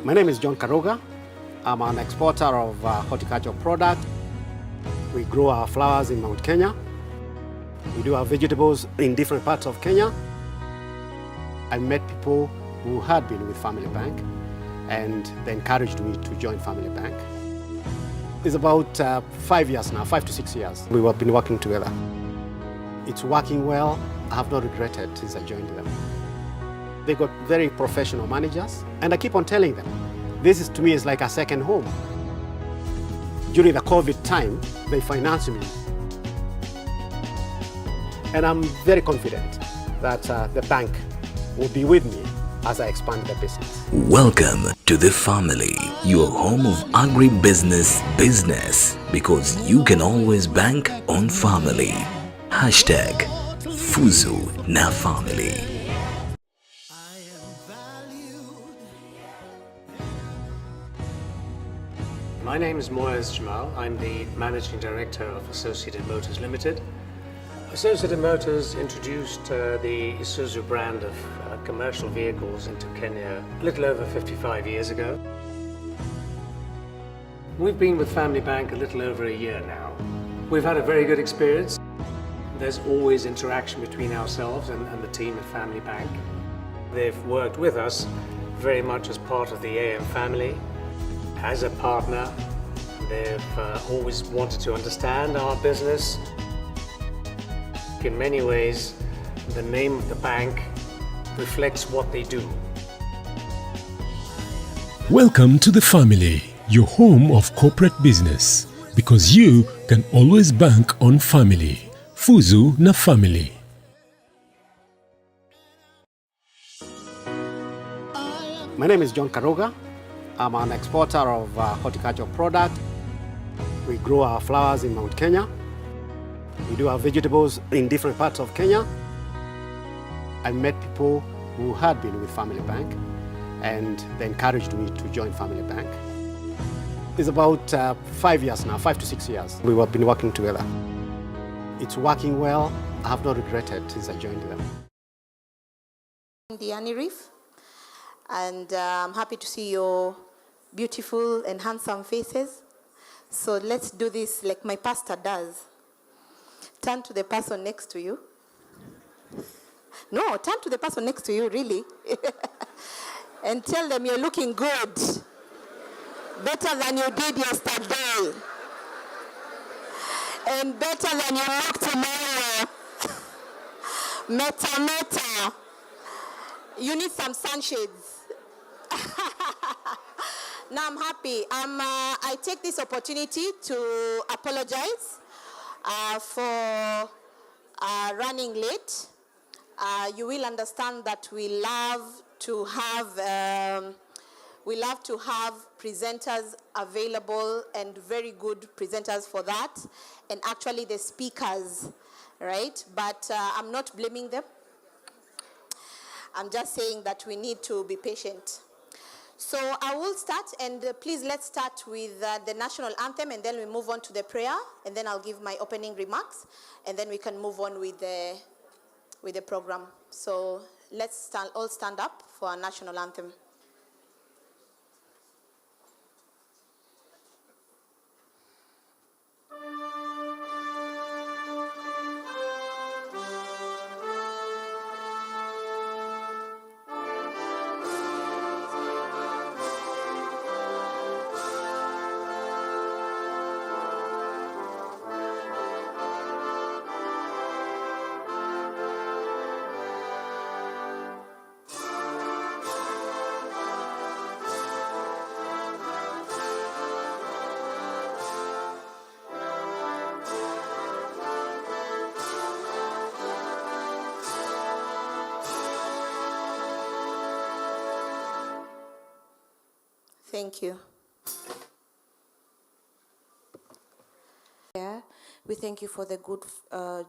My name is John Karuga. I'm an exporter of horticultural products. We grow our flowers in Mount Kenya. We do our vegetables in different parts of Kenya. I met people who had been with Family Bank and they encouraged me to join Family Bank. It's about 5 years now, 5 to 6 years. We have been working together. It's working well. I have not regretted since I joined them. They got very professional managers, and I keep on telling them, this is to me is like a second home. During the COVID time, they financed me. And I'm very confident that the bank will be with me as I expand the business. Welcome to the family, your home of agribusiness business, because you can always bank on family. Hashtag Fuzu na family. My name is Moaz Jamal. I'm the Managing Director of Associated Motors Limited. Associated Motors introduced the Isuzu brand of commercial vehicles into Kenya a little over 55 years ago. We've been with Family Bank a little over a year now. We've had a very good experience. There's always interaction between ourselves and the team at Family Bank. They've worked with us very much as part of the AM family. As a partner, they've always wanted to understand our business. In many ways, the name of the bank reflects what they do. Welcome to the family, your home of corporate business, because you can always bank on family. Fuzu na family. My name is John Karuga. I'm an exporter of horticultural products. We grow our flowers in Mount Kenya. We do our vegetables in different parts of Kenya. I met people who had been with Family Bank and they encouraged me to join Family Bank. It's about 5 years now, 5 to 6 years. We have been working together. It's working well. I have not regretted since I joined them. Diani Reef, and I'm happy to see your beautiful and handsome faces. So let's do this like my pastor does. Turn to the person next to you. No, turn to the person next to you, really. And tell them you're looking good. Better than you did yesterday. And better than you look tomorrow. Meta. You need some sunshades. Now I'm happy. I take this opportunity to apologize for running late. You will understand that we love to have presenters available, and very good presenters for that, and actually the speakers, right? But I'm not blaming them. I'm just saying that we need to be patient. So I will start, and please let's start with the National Anthem, and then we move on to the prayer, and then I'll give my opening remarks, and then we can move on with the program. So let's all stand up for our National Anthem. Thank you. We thank you for the good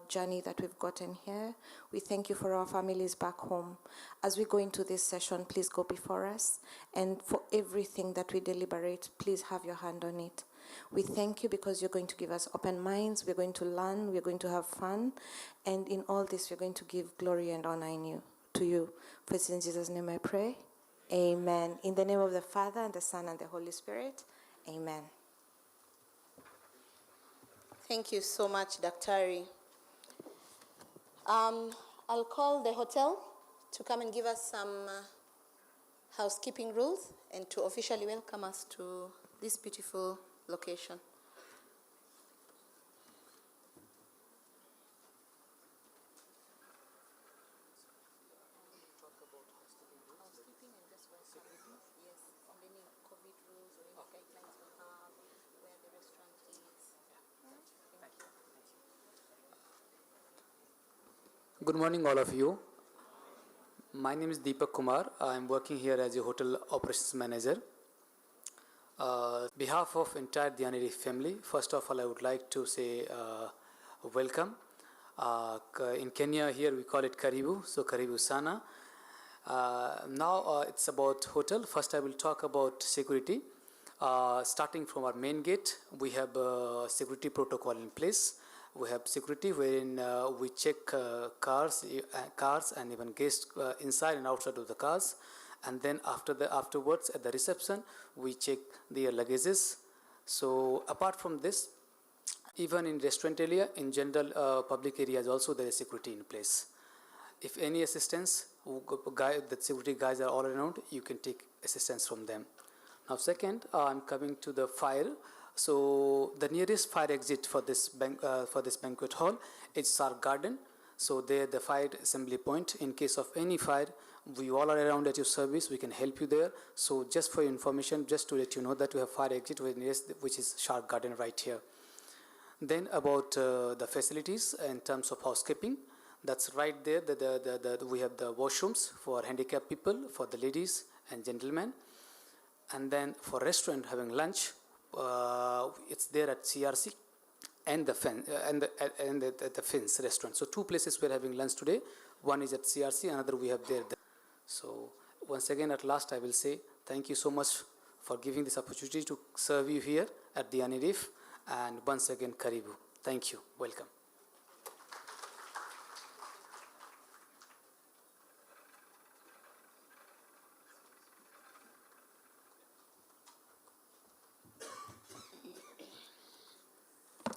journey that we've gotten here. We thank you for our families back home. As we go into this session, please go before us. And for everything that we deliberate, please have your hand on it. We thank you because you're going to give us open minds. We're going to learn. We're going to have fun. And in all this, we're going to give glory and honor to you. For it's in Jesus' name I pray. Amen. In the name of the Father, and the Son, and the Holy Spirit. Amen. Thank you so much, Daktari. I'll call the hotel to come and give us some housekeeping rules and to officially welcome us to this beautiful location. Good morning, all of you. My name is Deepak Kumar. I am working here as a hotel operations manager. Behalf of entire Dhyaniri family, first of all, I would like to say welcome. In Kenya, here we call it Karibu, so Karibu Sana. Now it's about hotel. First, I will talk about security. Starting from our main gate, we have a security protocol in place. We have security wherein we check cars and even guests inside and outside of the cars, and then afterwards at the reception we check their luggages. So apart from this, even in restaurant area, in general public areas also there is security in place. If any assistance, the security guys are all around, you can take assistance from them. Now second, I'm coming to the fire. So the nearest fire exit for this banquet hall is Sar Garden. So there the fire assembly point. In case of any fire, we all are around at your service. We can help you there. So just for your information, just to let you know that we have fire exit which is Shark Garden right here. Then about the facilities in terms of housekeeping, that's right there. We have the washrooms for handicapped people, for the ladies and gentlemen. And then for restaurant having lunch, it's there at CRC and the Fins restaurant. So two places we're having lunch today. One is at CRC, another we have there. So once again, at last I will say thank you so much for giving this opportunity to serve you here at the Dhyaniri, and once again Karibu. Thank you. Welcome.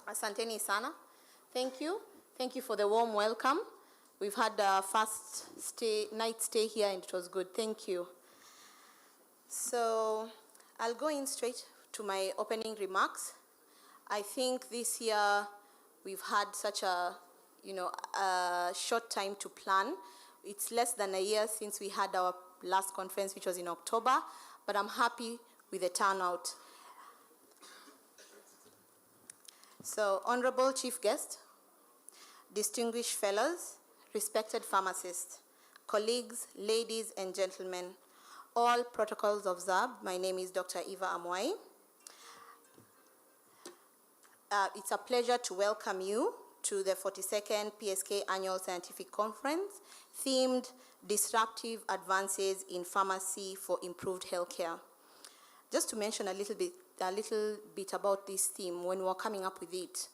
Asanteni sana. Thank you. Thank you for the warm welcome. We've had a first night stay here and it was good. Thank you. So I'll go in straight to my opening remarks. I think this year we've had such a short time to plan. It's less than a year since we had our last conference, which was in October, but I'm happy with the turnout. So, Honorable Chief Guest, distinguished fellows, respected pharmacists, colleagues, ladies and gentlemen, all protocols observed. My name is Dr. Eva Amwai. It's a pleasure to welcome you to the 42nd Psk Annual Scientific Conference, themed Disruptive Advances in Pharmacy for Improved Healthcare. Just to mention a little bit about this theme, when we were coming up with it,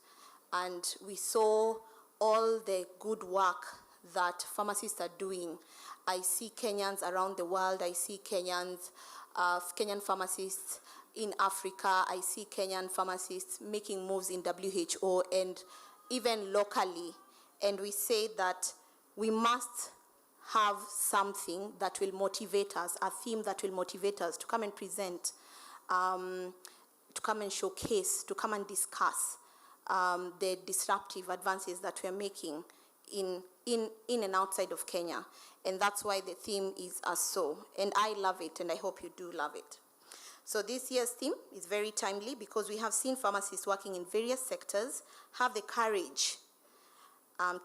and we saw all the good work that pharmacists are doing. I see Kenyans around the world. I see Kenyan pharmacists in Africa. I see Kenyan pharmacists making moves in WHO and even locally. And we say that we must have something that will motivate us, a theme that will motivate us to come and present, to come and showcase, to come and discuss the disruptive advances that we're making in and outside of Kenya. And that's why the theme is as so. And I love it, and I hope you do love it. So this year's theme is very timely because we have seen pharmacists working in various sectors have the courage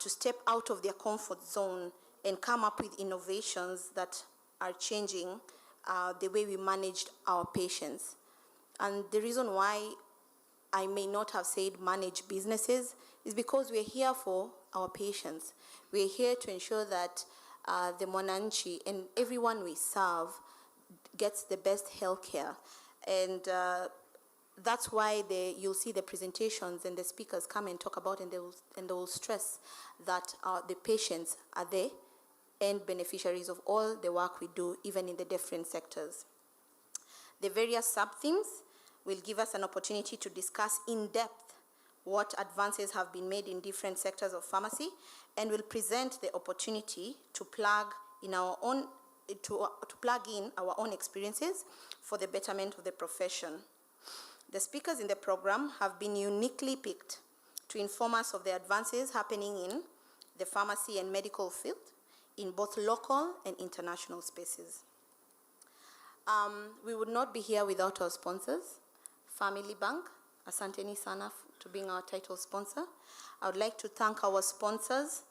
to step out of their comfort zone and come up with innovations that are changing the way we managed our patients. And the reason why I may not have said manage businesses is because we're here for our patients. We're here to ensure that the Mwananchi and everyone we serve gets the best healthcare. And that's why you'll see the presentations and the speakers come and talk about, and they will stress that the patients are there and beneficiaries of all the work we do, even in the different sectors. The various sub-themes will give us an opportunity to discuss in depth what advances have been made in different sectors of pharmacy, and will present the opportunity to plug in our own experiences for the betterment of the profession. The speakers in the program have been uniquely picked to inform us of the advances happening in the pharmacy and medical field in both local and international spaces. We would not be here without our sponsors. Family Bank, asanteni sana to being our title sponsor. I would like to thank our sponsors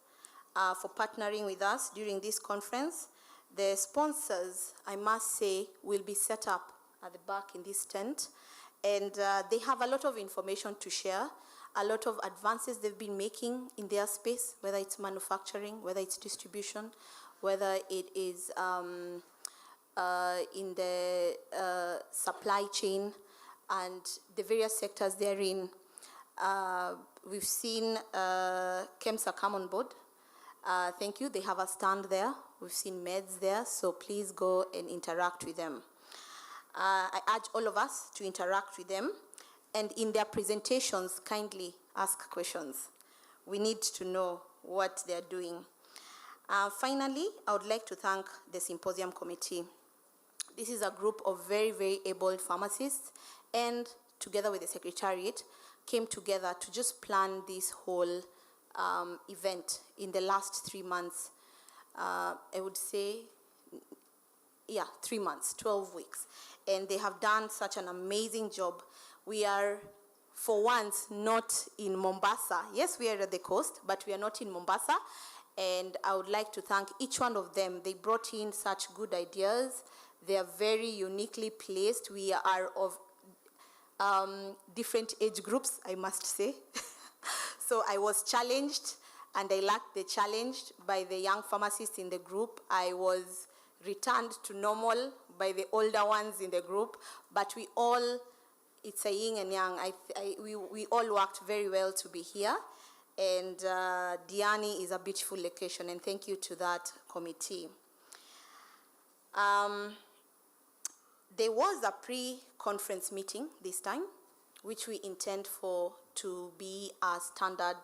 for partnering with us during this conference. The sponsors, I must say, will be set up at the back in this tent, and they have a lot of information to share, a lot of advances they've been making in their space, whether it's manufacturing, whether it's distribution, whether it is in the supply chain and the various sectors they're in. We've seen KEMSA come on board. Thank you. They have a stand there. We've seen meds there, so please go and interact with them. I urge all of us to interact with them, and in their presentations, kindly ask questions. We need to know what they're doing. Finally, I would like to thank the Symposium Committee. This is a group of very, very able pharmacists, and together with the Secretariat, came together to just plan this whole event in the last 3 months. I would say, 3 months, 12 weeks. And they have done such an amazing job. We are, for once, not in Mombasa. Yes, we are at the coast, but we are not in Mombasa. And I would like to thank each one of them. They brought in such good ideas. They are very uniquely placed. We are of different age groups, I must say. So I was challenged, and I liked the challenge by the young pharmacists in the group. I was returned to normal by the older ones in the group, but we all, it's a yin and yang. We all worked very well to be here, and Diani is a beautiful location, and thank you to that committee. There was a pre-conference meeting this time, which we intend for to be a standard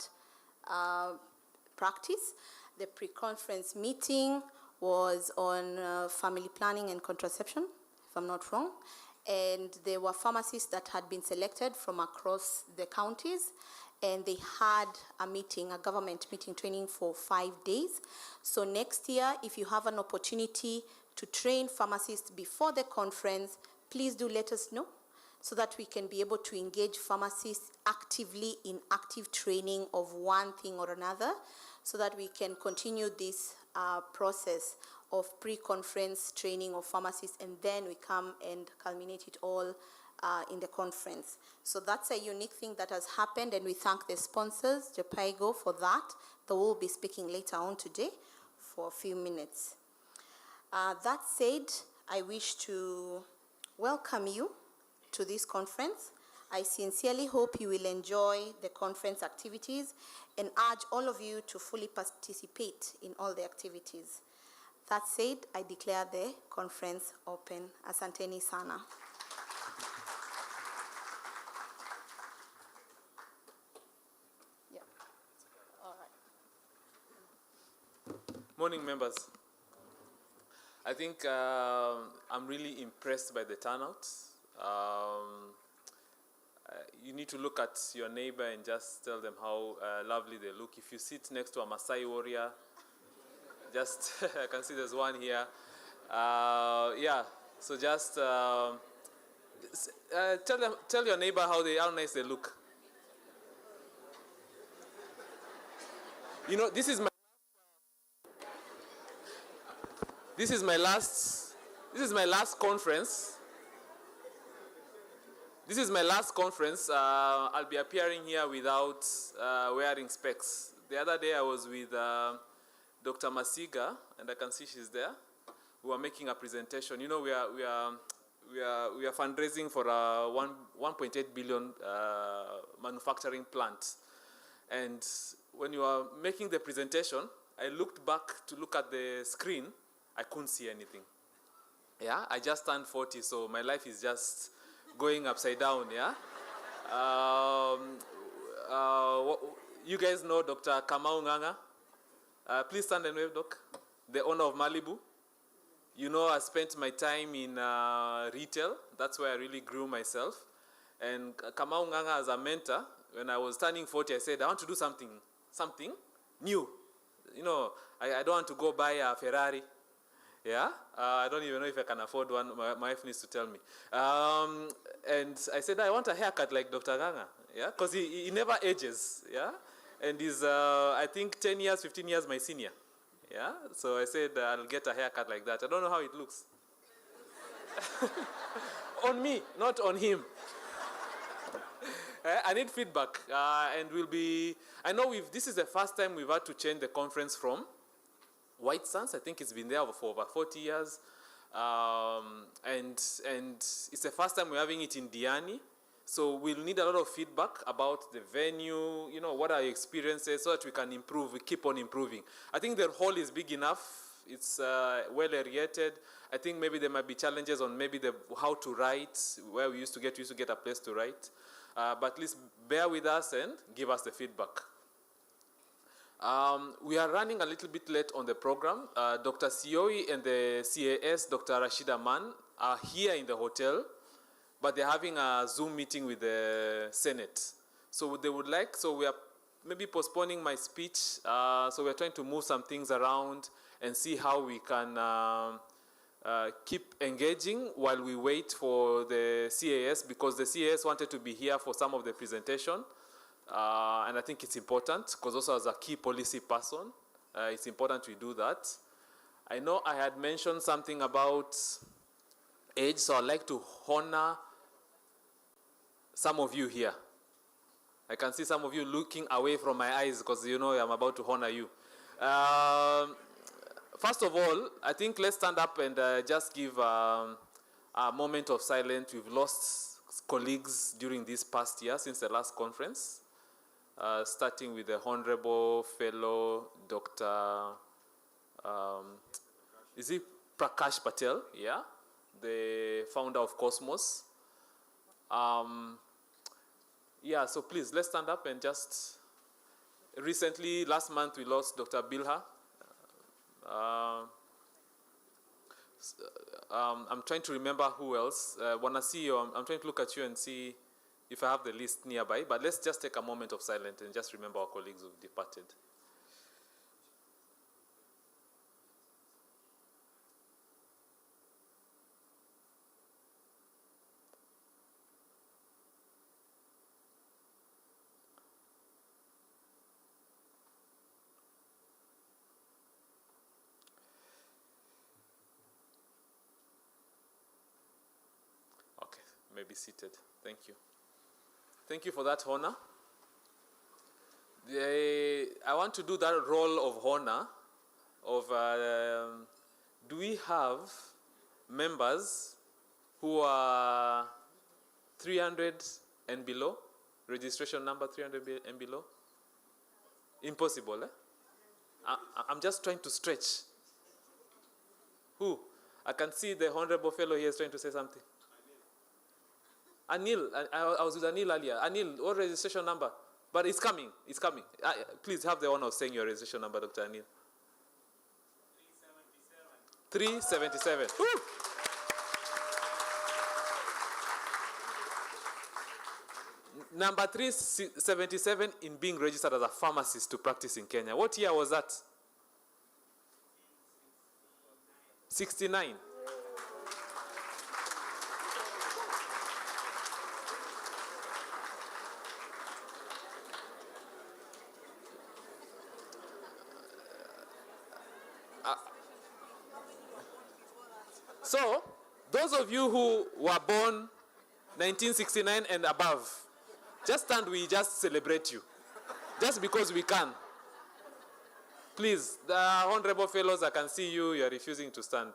practice. The pre-conference meeting was on family planning and contraception, if I'm not wrong. And there were pharmacists that had been selected from across the counties, and they had a meeting, a government meeting training for 5 days. So next year, if you have an opportunity to train pharmacists before the conference, please do let us know, so that we can be able to engage pharmacists actively in active training of one thing or another, so that we can continue this process of pre-conference training of pharmacists, and then we come and culminate it all in the conference. So that's a unique thing that has happened, and we thank the sponsors, Japaigo, for that. They will be speaking later on today for a few minutes. That said, I wish to welcome you to this conference. I sincerely hope you will enjoy the conference activities, and urge all of you to fully participate in all the activities. That said, I declare the conference open. Asanteni sana. Yeah. All right. Morning, members. I think I'm really impressed by the turnout. You need to look at your neighbor and just tell them how lovely they look. If you sit next to a Maasai warrior, just I can see there's one here. So just tell your neighbor how nice they look. You know, this is my last conference. This is my last conference. I'll be appearing here without wearing specs. The other day I was with Dr. Masiga, and I can see she's there. We were making a presentation. You know, we are fundraising for a 1.8 billion manufacturing plant. And when you are making the presentation, I looked back to look at the screen. I couldn't see anything. Yeah, I just turned 40, so my life is just going upside down, yeah? You guys know Dr. Kamau Nganga? Please stand and wave, Doc. The owner of Malibu. You know, I spent my time in retail. That's where I really grew myself. And Kamau Nganga, as a mentor, when I was turning 40, I said, I want to do something new. You know, I don't want to go buy a Ferrari. Yeah, I don't even know if I can afford one. My wife needs to tell me. And I said, I want a haircut like Dr. Nganga. Yeah, because he never ages. Yeah, and he's, I think, 10 years, 15 years my senior. Yeah, so I said, I'll get a haircut like that. I don't know how it looks. On me, not on him. I need feedback, and we'll be, I know this is the first time we've had to change the conference from White Sands. I think it's been there for over 40 years. And it's the first time we're having it in Diani. So we'll need a lot of feedback about the venue, you know, what are your experiences, so that we can improve, we keep on improving. I think the hall is big enough. It's well aerated. I think maybe there might be challenges on maybe how to write, where we used to get a place to write. But please bear with us and give us the feedback. We are running a little bit late on the program. Dr. Sioi and the CAS, Dr. Rashida Mann, are here in the hotel, but they're having a Zoom meeting with the Senate. So they would like, so we are maybe postponing my speech. So we're trying to move some things around and see how we can keep engaging while we wait for the CAS, because the CAS wanted to be here for some of the presentation. And I think it's important, because also as a key policy person, it's important we do that. I know I had mentioned something about age, so I'd like to honor some of you here. I can see some of you looking away from my eyes, because you know I'm about to honor you. First of all, I think let's stand up and just give a moment of silence. We've lost colleagues during this past year since the last conference, starting with the Honorable Fellow Dr. Is it Prakash Patel? Yeah, the founder of Cosmos. Yeah, so please, let's stand up and just... Recently, last month, we lost Dr. Bilha. I'm trying to remember who else. When I see you, I'm trying to look at you and see if I have the list nearby. But let's just take a moment of silence and just remember our colleagues who've departed. Be seated. Thank you. Thank you for that honor. I want to do that role of honor of do we have members who are 300 and below? Registration number 300 and below? Impossible, eh? I'm just trying to stretch. Who? I can see the honorable fellow here is trying to say something. Anil, I was with Anil earlier. Anil, what registration number? But it's coming, it's coming. Please have the honor of saying your registration number, Dr. Anil. 377. 377. Number 377 in being registered as a pharmacist to practice in Kenya. What year was that? 69. So, those of you who were born 1969 and above, just stand, we just celebrate you. Just because we can. Please, the honorable fellows, I can see you, you are refusing to stand.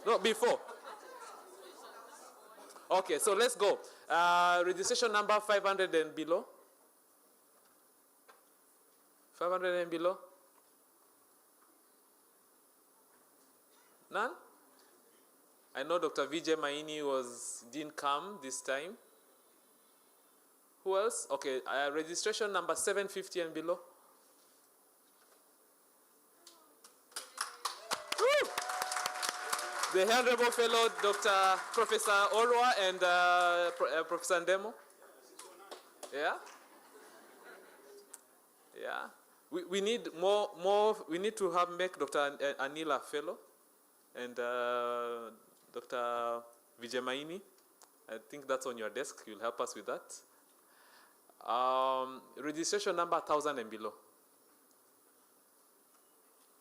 No, before. Okay, so let's go. Registration number 500 and below. 500 and below? None? I know Dr. Vijay Maini didn't come this time. Who else? Okay, registration number 750 and below. Woo! The Honorable Fellow Dr. Professor Orwa and Professor Ndemo. Yeah? Yeah. We need more. We need to make Dr. Anila Fellow and Dr. Vijay Maini. I think that's on your desk. You'll help us with that. Registration number 1,000 and below.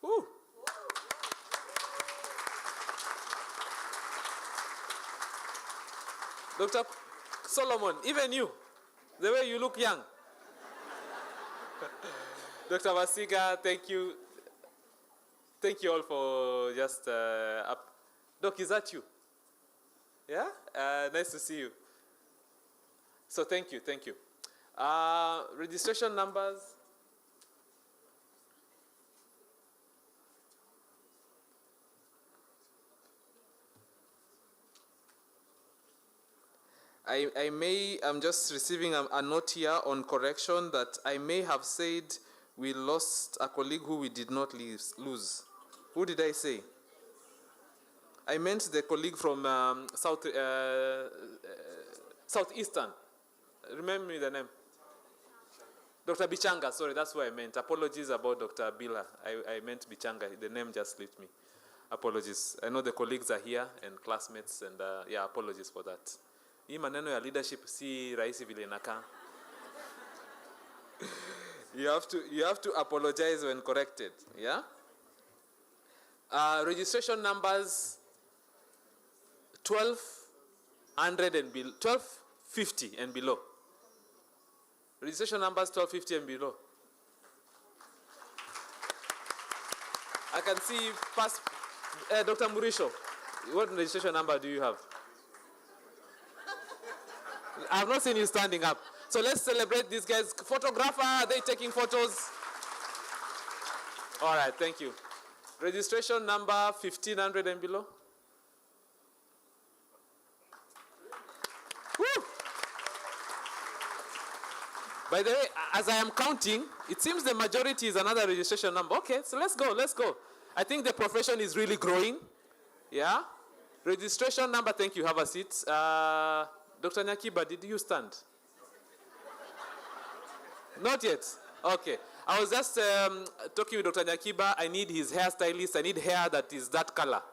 Woo. Dr. Solomon, even you, the way you look young. Dr. Masiga, thank you. Thank you all for just up. Doc, is that you? Yeah? Nice to see you. So thank you. Registration numbers. I'm just receiving a note here on correction that I may have said we lost a colleague who we did not lose. Who did I say? I meant the colleague from Southeastern. Remember me the name? Dr. Bichanga, sorry, that's what I meant. Apologies about Dr. Bila. I meant Bichanga. The name just slipped me. Apologies. I know the colleagues are here and classmates, and yeah, apologies for that. Hii maneno ya leadership si rahisi vile inakaa. You have to apologize when corrected, yeah? Registration numbers 1250 and below. Registration numbers 1250 and below. I can see past Dr. Murisho. What registration number do you have? I have not seen you standing up. So let's celebrate these guys. Photographer, are they taking photos? All right, thank you. Registration number 1500 and below. Woo! By the way, as I am counting, it seems the majority is another registration number. Okay, so let's go. I think the profession is really growing. Yeah? Registration number, thank you, have a seat. Dr. Nyakiba, did you stand? Not yet. Okay. I was just talking with Dr. Nyakiba. I need his hairstylist. I need hair that is that color.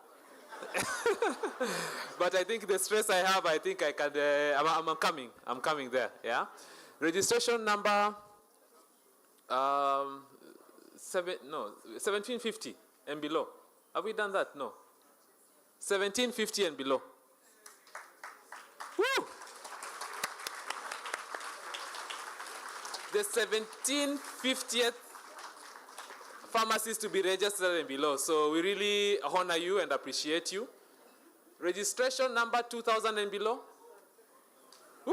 But I think the stress I have, I think I can. I'm coming. I'm coming there. Yeah. Registration number 1750 and below. Have we done that? No. 1750 and below. Woo! The 1750th pharmacies to be registered and below. So we really honor you and appreciate you. Registration number 2000 and below. Woo!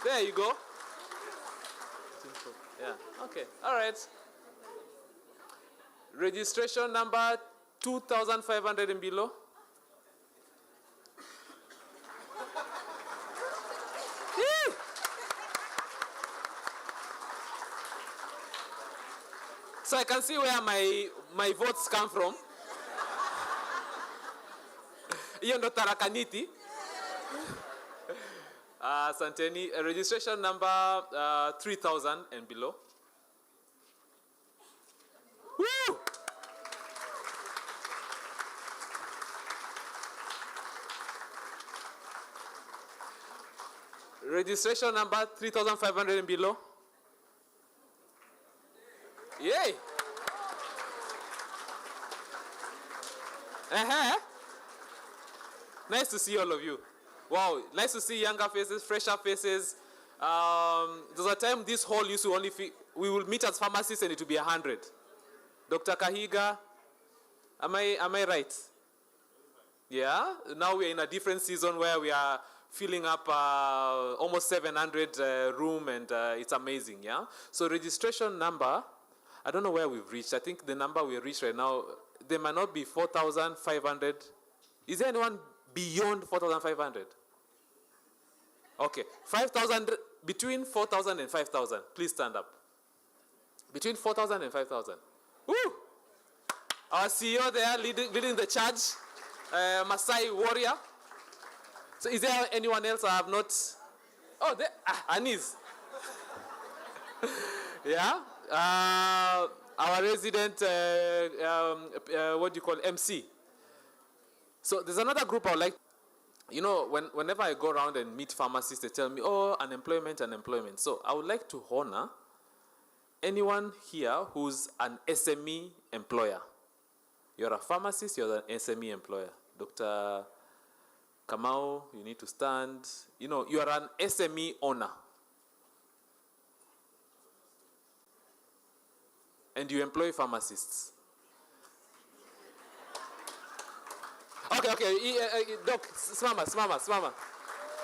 There you go. Yeah, okay, all right. Registration number 2500 and below. So I can see where my votes come from. Hiyo ndo tarakaniti. Santeni, registration number 3000 and below. Woo! Registration number 3500 and below. Yay! Nice to see all of you. Wow, nice to see younger faces, fresher faces. There's a time this hall used to only we will meet as pharmacists and it will be 100. Dr. Kahiga, am I right? Yeah. Now we are in a different season where we are filling up almost 700 room, and it's amazing, yeah? So registration number, I don't know where we've reached. I think the number we reached right now, there might not be 4,500. Is there anyone beyond 4,500? Okay, 5,000, between 4,000 and 5,000. Please stand up. Between 4,000 and 5,000. Woo! Our CEO there leading the charge, Masai warrior. So is there anyone else I have not? Oh, there, Anis. Yeah? Our resident, what do you call MC. So there's another group I would like, you know, whenever I go around and meet pharmacists, they tell me, oh, unemployment. So I would like to honor anyone here who's an SME employer. You're a pharmacist, you're an SME employer. Dr. Kamau, you need to stand. You know, you are an SME owner. And you employ pharmacists. Okay. Doc, smama.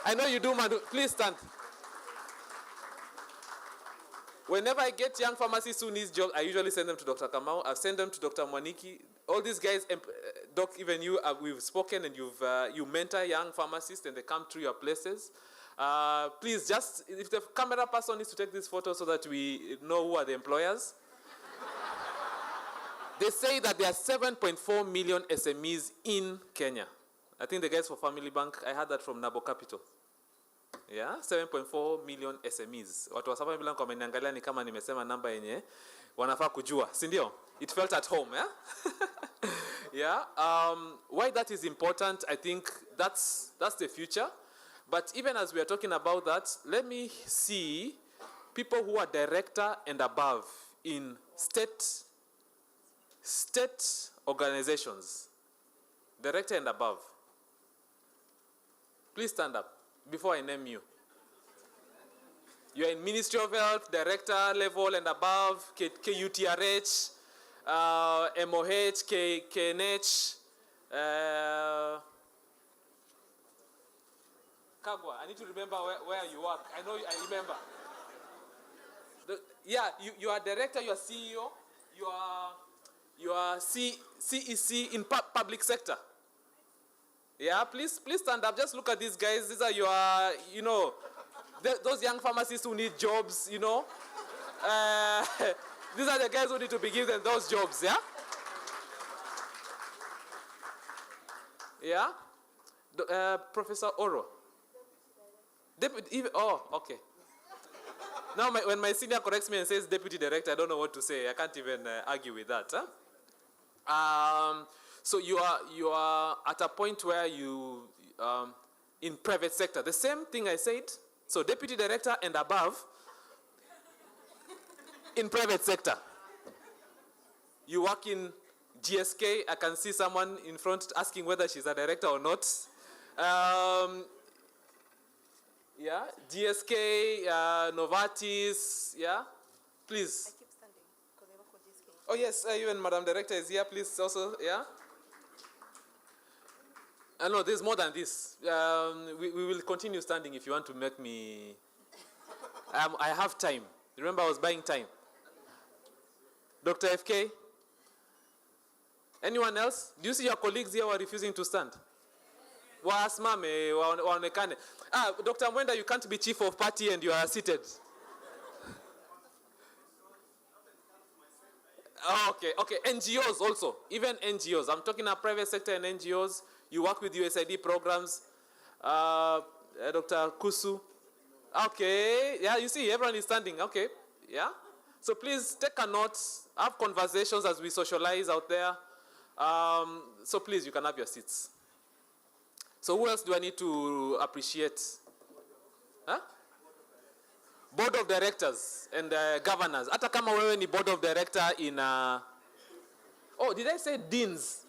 I know you do, man. Please stand. Whenever I get young pharmacists who need jobs, I usually send them to Dr. Kamau. I've sent them to Dr. Mwaniki. All these guys, Doc, even you, we've spoken, and you mentor young pharmacists, and they come through your places. Please, just, if the camera person needs to take this photo so that we know who are the employers. They say that there are 7.4 million SMEs in Kenya. I think the guys for Family Bank, I heard that from Nabo Capital. Yeah, 7.4 million SMEs. Watu wa Family Bank wameniangalia ni kama nimesema namba yenye wanafaa kujua, si ndio? It felt at home, yeah? Yeah. Why that is important, I think that's the future. But even as we are talking about that, let me see people who are director and above in state organizations. Director and above. Please stand up before I name you. You are in Ministry of Health, director level and above, KUTRH, MOH, KNH, Kagwa. I need to remember where you work. I remember. You are director, you are CEO, you are CEC in public sector. Yeah, please stand up. Just look at these guys. These are your, you know, those young pharmacists who need jobs, you know. These are the guys who need to be given those jobs, yeah? Yeah? Professor Oro. Deputy, oh, okay. Now, when my senior corrects me and says deputy director, I don't know what to say. I can't even argue with that. Huh? So you are at a point where you, in private sector, the same thing I said. So deputy director and above, in private sector. You work in GSK. I can see someone in front asking whether she's a director or not. Yeah, GSK, Novartis, yeah? Please. I keep standing because I work for GSK. Oh yes, even Madam Director is here, please also, yeah? No, there's more than this. We will continue standing if you want to make me... I have time. Remember, I was buying time. Dr. FK? Anyone else? Do you see your colleagues here who are refusing to stand? Wasimame, waonekane. Dr. Mwenda, you can't be chief of party and you are seated. Okay. NGOs also, even NGOs. I'm talking about private sector and NGOs. You work with USAID programs. Dr. Kusu. Okay, yeah, you see, everyone is standing. Okay, yeah. So please take a note, have conversations as we socialize out there. So please, you can have your seats. So who else do I need to appreciate? Huh? Board of directors and governors. Hata kama wewe ni board of director in... Oh, did I say deans?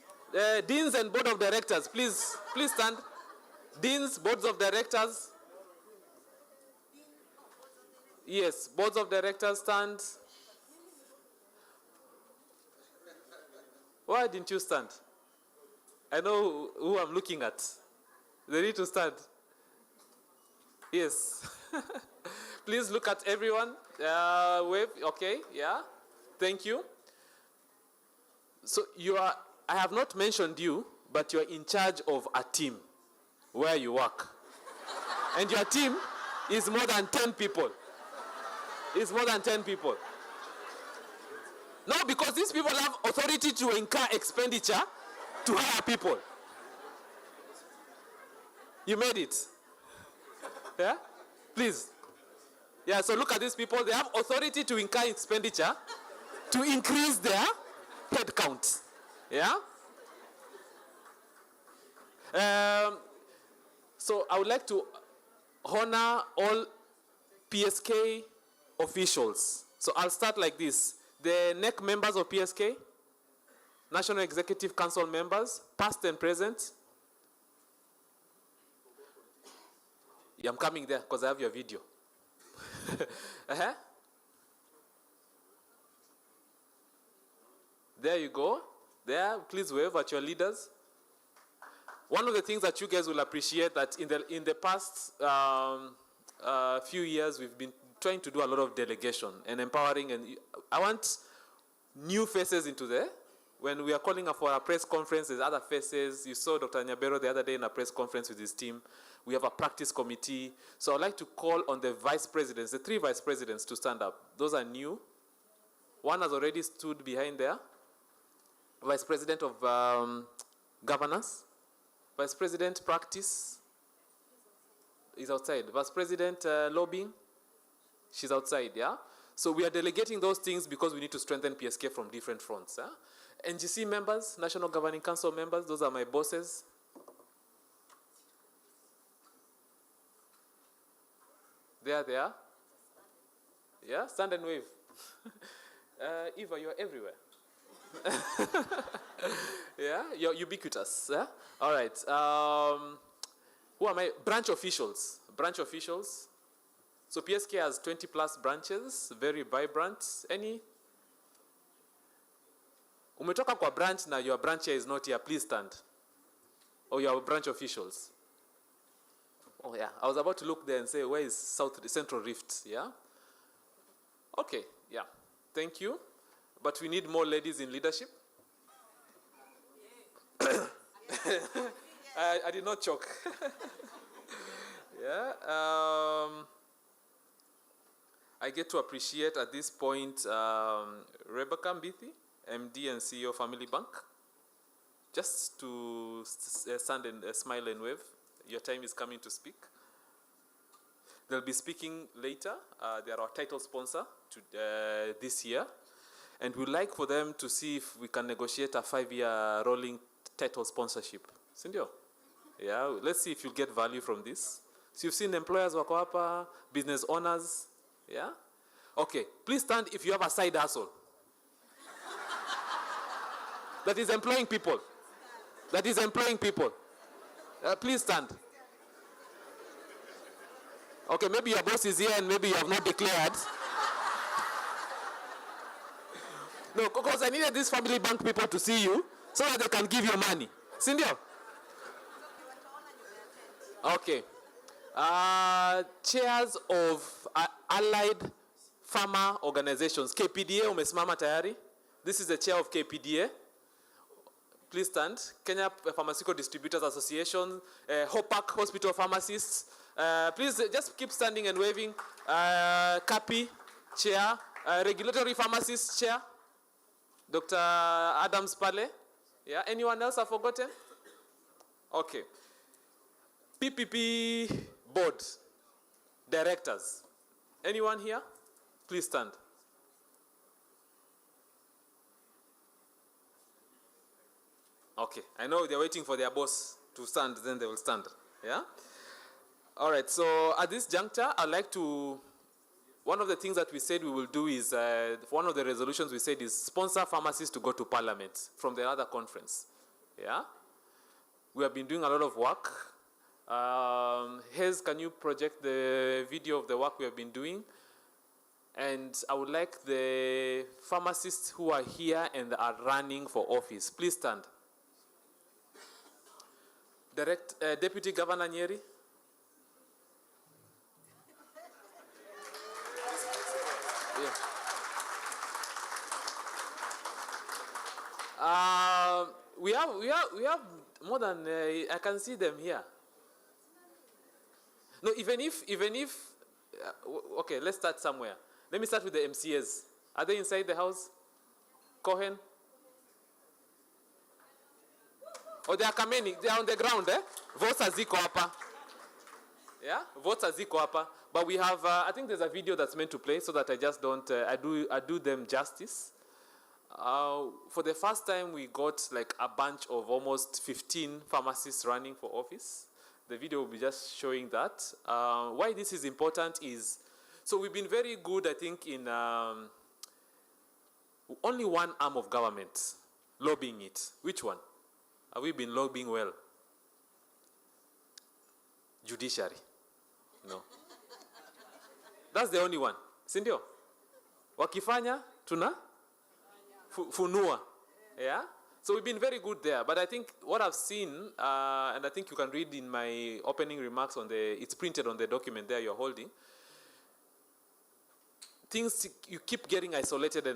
Deans and board of directors, please stand. Deans, boards of directors. Yes, boards of directors stand. Why didn't you stand? I know who I'm looking at. They need to stand. Yes. Please look at everyone. Wave. Okay. Yeah. Thank you. So I have not mentioned you, but you are in charge of a team where you work. And your team is more than 10 people. It's more than 10 people. No, because these people have authority to incur expenditure to hire people. You made it. Yeah? Please. Yeah, so look at these people. They have authority to incur expenditure to increase their head count. Yeah? So I would like to honor all PSK officials. So I'll start like this. The NEC members of PSK, National Executive Council members, past and present. Yeah, I'm coming there because I have your video. There you go. There, please wave at your leaders. One of the things that you guys will appreciate that in the past few years, we've been trying to do a lot of delegation and empowering, and I want new faces into there. When we are calling for a press conference, there's other faces. You saw Dr. Nyabero the other day in a press conference with his team. We have a practice committee. So I'd like to call on the vice presidents, the 3 vice presidents, to stand up. Those are new. One has already stood behind there. Vice president of governance. Vice president practice is outside. Vice president lobbying, she's outside, yeah? So we are delegating those things because we need to strengthen PSK from different fronts. Yeah? NGC members, National Governing Council members, those are my bosses. There they are. Yeah, stand and wave. Eva, you're everywhere. Yeah, you're ubiquitous. Yeah? All right. Who am I? Branch officials. Branch officials. So PSK has 20 plus branches, very vibrant. Any? Umetoka kwa branch na your branch here is not here, please stand. Or your branch officials. Oh yeah, I was about to look there and say, where is Central Rift? Yeah? Okay, yeah. Thank you. But we need more ladies in leadership. I did not choke. Yeah. I get to appreciate at this point Rebecca Mbithi, MD and CEO Family Bank. Just to stand and smile and wave. Your time is coming to speak. They'll be speaking later. They are our title sponsor this year. And we'd like for them to see if we can negotiate a 5-year rolling title sponsorship. Sindio? Yeah, let's see if you get value from this. So you've seen employers wako hapa, business owners. Yeah? Okay, please stand if you have a side hustle. That is employing people. That is employing people. Please stand. Okay, maybe your boss is here and maybe you have not declared. No, because I needed these family bank people to see you so that they can give you money. Sindio? Okay. Chairs of allied farmer organizations. KPDA umesimama tayari. This is the chair of KPDA. Please stand. Kenya Pharmaceutical Distributors Association, Hopak Hospital Pharmacists. Please just keep standing and waving. CAPI, chair. Regulatory Pharmacist, chair. Dr. Adams Pale. Yeah, anyone else I've forgotten? Okay. PPP board, directors. Anyone here? Please stand. Okay, I know they're waiting for their boss to stand, then they will stand. Yeah? All right, so at this juncture, I'd like to, one of the things that we said we will do is, one of the resolutions we said is sponsor pharmacists to go to parliament from the other conference. Yeah? We have been doing a lot of work. Hez, can you project the video of the work we have been doing? And I would like the pharmacists who are here and are running for office, please stand. Deputy Governor Nyeri. We have more than I can see them here. No, even if okay, let's start somewhere. Let me start with the MCAs. Are they inside the house? Cohen? Oh, they are coming. They are on the ground, eh? Votes are ziko hapa. Yeah, votes are ziko hapa. But we have, I think there's a video that's meant to play so that I just don't, I do them justice. For the first time, we got like a bunch of almost 15 pharmacists running for office. The video will be just showing that. Why this is important is, so we've been very good, I think, in only one arm of government lobbying it. Which one? Have we been lobbying well? Judiciary. No. That's the only one. Sindio? Wakifanya, tuna? Funua. Yeah? So we've been very good there. But I think what I've seen, and I think you can read in my opening remarks on it's printed on the document there you're holding, things, you keep getting isolated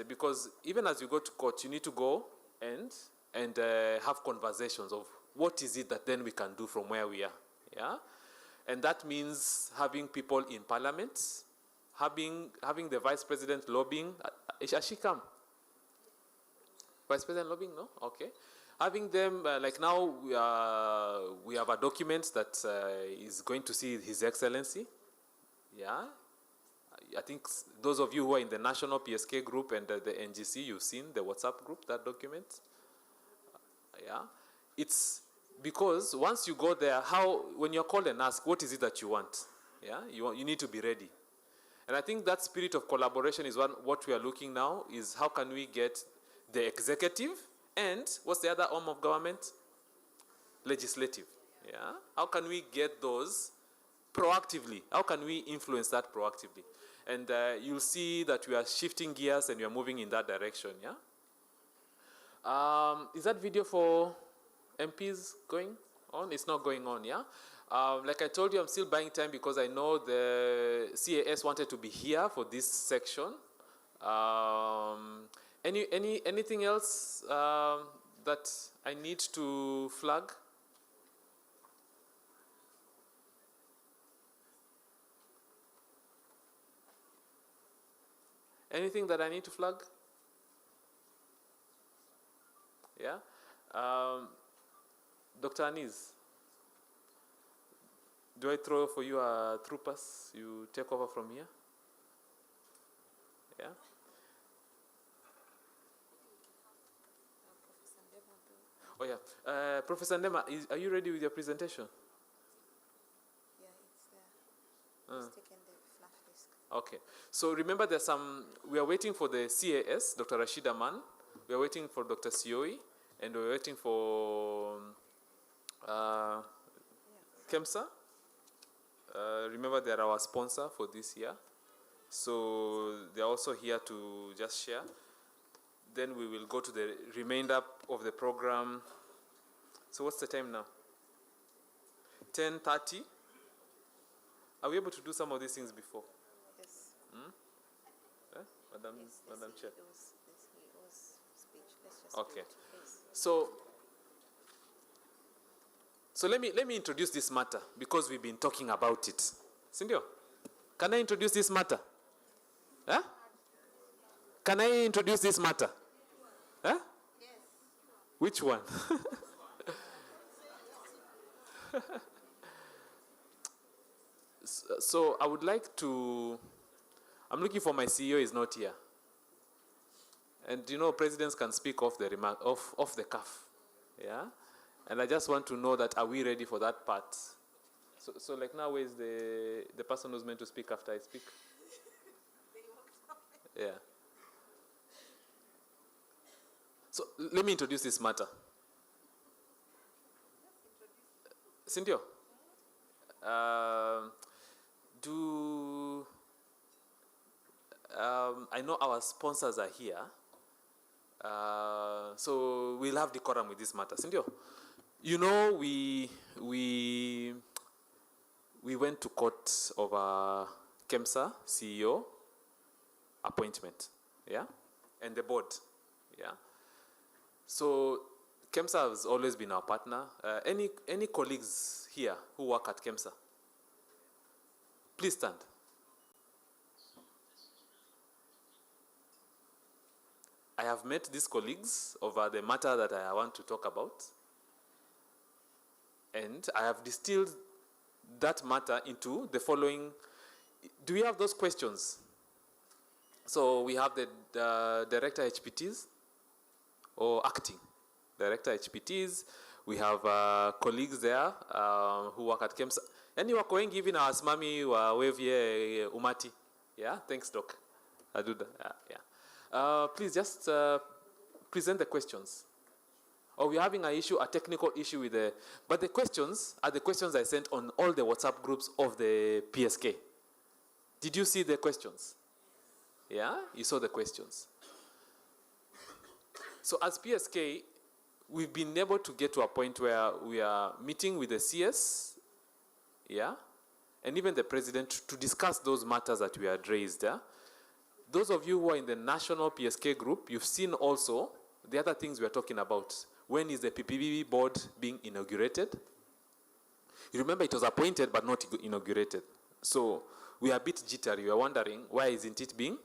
because even as you go to court, you need to go and have conversations of what is it that then we can do from where we are. Yeah? And that means having people in parliament, having the vice president lobbying. Has she come? Vice president lobbying? No? Okay. Having them, like now, we have a document that is going to see His Excellency. Yeah? I think those of you who are in the National PSK group and the NGC, you've seen the WhatsApp group, that document. Yeah? It's because once you go there, when you're called and asked, what is it that you want? Yeah? You need to be ready. And I think that spirit of collaboration is what we are looking now, is how can we get the executive and what's the other arm of government? Legislative. Yeah? How can we get those proactively? How can we influence that proactively? And you'll see that we are shifting gears and we are moving in that direction. Yeah? Is that video for MPs going on? It's not going on, yeah? Like I told you, I'm still buying time because I know the CAS wanted to be here for this section. Anything else that I need to flag? Anything that I need to flag? Yeah? Dr. Anis, do I throw for you a through pass? You take over from here? Yeah? Oh yeah. Professor Ndema, are you ready with your presentation? Yeah, it's there. Just taken the flash disk. Okay. So remember we are waiting for the CAS, Dr. Rashida Mann. We are waiting for Dr. Sioi, and we're waiting for KEMSA. Remember, they're our sponsor for this year. So they're also here to just share. Then we will go to the remainder of the program. So what's the time now? 10:30. Are we able to do some of these things before? Yes. Madam Chair. It was speech. Let's just Okay. do it, please. So let me introduce this matter because we've been talking about it. Sindio, can I introduce this matter? Huh? Can I introduce this matter? Huh? Yes. Which one? So I would like to, I'm looking for my CEO, is not here. And you know, presidents can speak off the cuff. Yeah? And I just want to know that, are we ready for that part? So like now, where is the person who's meant to speak after I speak? Yeah. So let me introduce this matter. Sindio, I know our sponsors are here, so we'll have decorum with this matter. Sindio, you know, we went to court over KEMSA CEO appointment, yeah, and the board, yeah. So KEMSA has always been our partner. Any colleagues here who work at KEMSA? Please stand. I have met these colleagues over the matter that I want to talk about, and I have distilled that matter into the following. Do we have those questions? So we have the director HPTs, or acting director HPTs. We have colleagues there who work at KEMSA. Yani wako wengi hivi na wasimami wa wevye umati. Yeah, thanks Doc. I do that. Yeah. Please just present the questions. Or we're having a technical issue with but the questions are the questions I sent on all the WhatsApp groups of the PSK. Did you see the questions? Yeah, you saw the questions. So as PSK, we've been able to get to a point where we are meeting with the CS, yeah, and even the president to discuss those matters that we had raised. Yeah? Those of you who are in the national PSK group, you've seen also the other things we are talking about. When is the PPB board being inaugurated? You remember it was appointed but not inaugurated. So we are a bit jittery. We are wondering, why isn't it being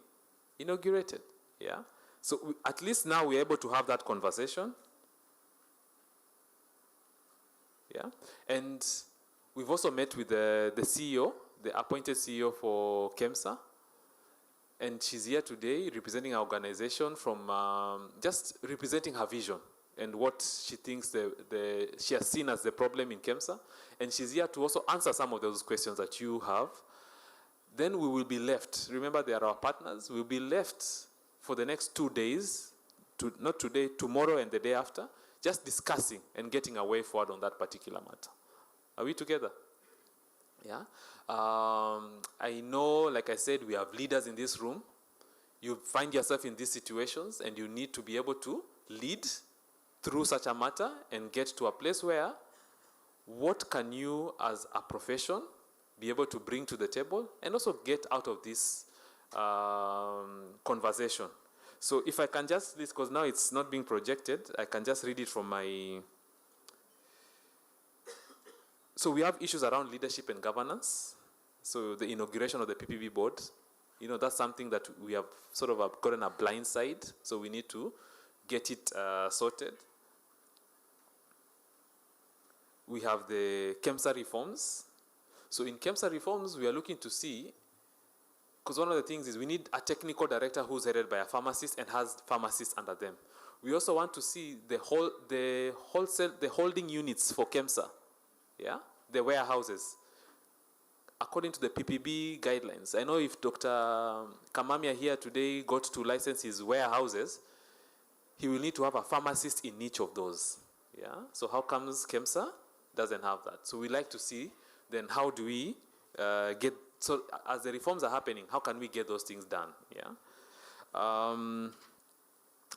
inaugurated? Yeah. So at least now we're able to have that conversation. Yeah. And we've also met with the CEO, the appointed CEO for KEMSA. And she's here today representing our organization from just representing her vision and what she thinks she has seen as the problem in KEMSA. And she's here to also answer some of those questions that you have. Then we will be left. Remember, they are our partners. We'll be left for the next 2 days, not today, tomorrow and the day after, just discussing and getting a way forward on that particular matter. Are we together? Yeah. I know, like I said, we have leaders in this room. You find yourself in these situations and you need to be able to lead through such a matter and get to a place where what can you as a profession be able to bring to the table and also get out of this conversation. So if I can just, because now it's not being projected, I can just read it from my... So we have issues around leadership and governance. So the inauguration of the PPB board, you know, that's something that we have sort of gotten a blind side. So we need to get it sorted. We have the KEMSA reforms. So in KEMSA reforms, we are looking to see, because one of the things is we need a technical director who's headed by a pharmacist and has pharmacists under them. We also want to see the holding units for KEMSA, yeah, the warehouses, according to the PPB guidelines. I know if Dr. Kamamia here today got to license his warehouses, he will need to have a pharmacist in each of those. Yeah. So how comes KEMSA doesn't have that? So we like to see then how do we get, so as the reforms are happening, how can we get those things done? Yeah.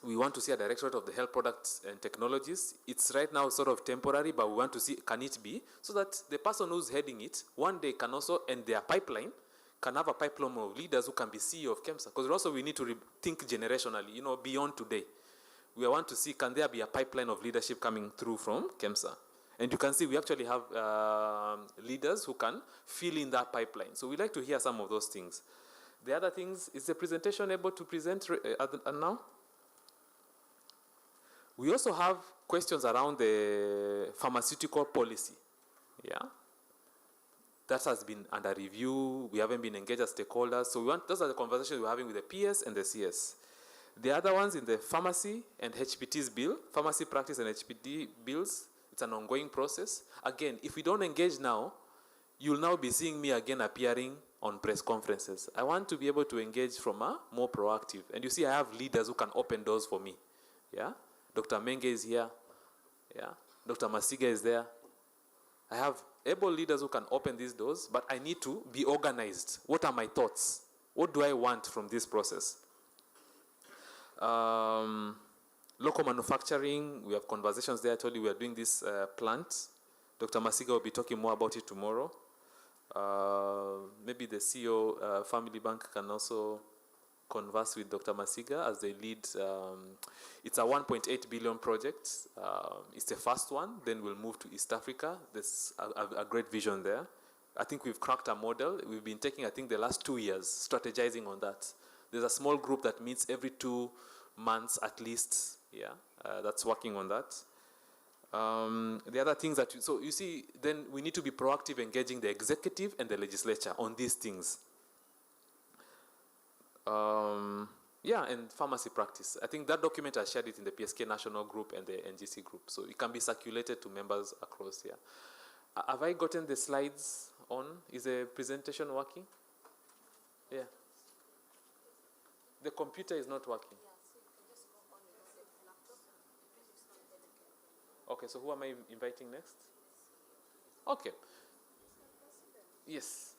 We want to see a directorate of the health products and technologies. It's right now sort of temporary, but we want to see, can it be, so that the person who's heading it, one day can also, and their pipeline, can have a pipeline of leaders who can be CEO of KEMSA. Because also we need to think generationally, you know, beyond today. We want to see, can there be a pipeline of leadership coming through from KEMSA? And you can see we actually have leaders who can fill in that pipeline. So we'd like to hear some of those things. The other things, is the presentation able to present now? We also have questions around the pharmaceutical policy. Yeah. That has been under review. We haven't been engaged as stakeholders. So those are the conversations we're having with the PS and the CS. The other ones in the pharmacy and HPT's bill, pharmacy practice and HPT bills, it's an ongoing process. Again, if we don't engage now, you'll now be seeing me again appearing on press conferences. I want to be able to engage from a more proactive. And you see, I have leaders who can open doors for me. Yeah. Dr. Menge is here. Yeah. Dr. Masiga is there. I have able leaders who can open these doors, but I need to be organized. What are my thoughts? What do I want from this process? Local manufacturing, we have conversations there. I told you we are doing this plant. Dr. Masiga will be talking more about it tomorrow. Maybe the CEO, Family Bank, can also converse with Dr. Masiga as they lead. It's a 1.8 billion project. It's the first one. Then we'll move to East Africa. There's a great vision there. I think we've cracked a model. We've been taking, I think, the last 2 years strategizing on that. There's a small group that meets every 2 months at least. Yeah, that's working on that. The other things that, so you see, then we need to be proactive, engaging the executive and the legislature on these things. Yeah, and pharmacy practice. I think that document, I shared it in the PSK National Group and the NGC Group, so it can be circulated to members across here. Have I gotten the slides on? Is the presentation working? Yeah. The computer is not working. Okay, so who am I inviting next? Okay. Yes.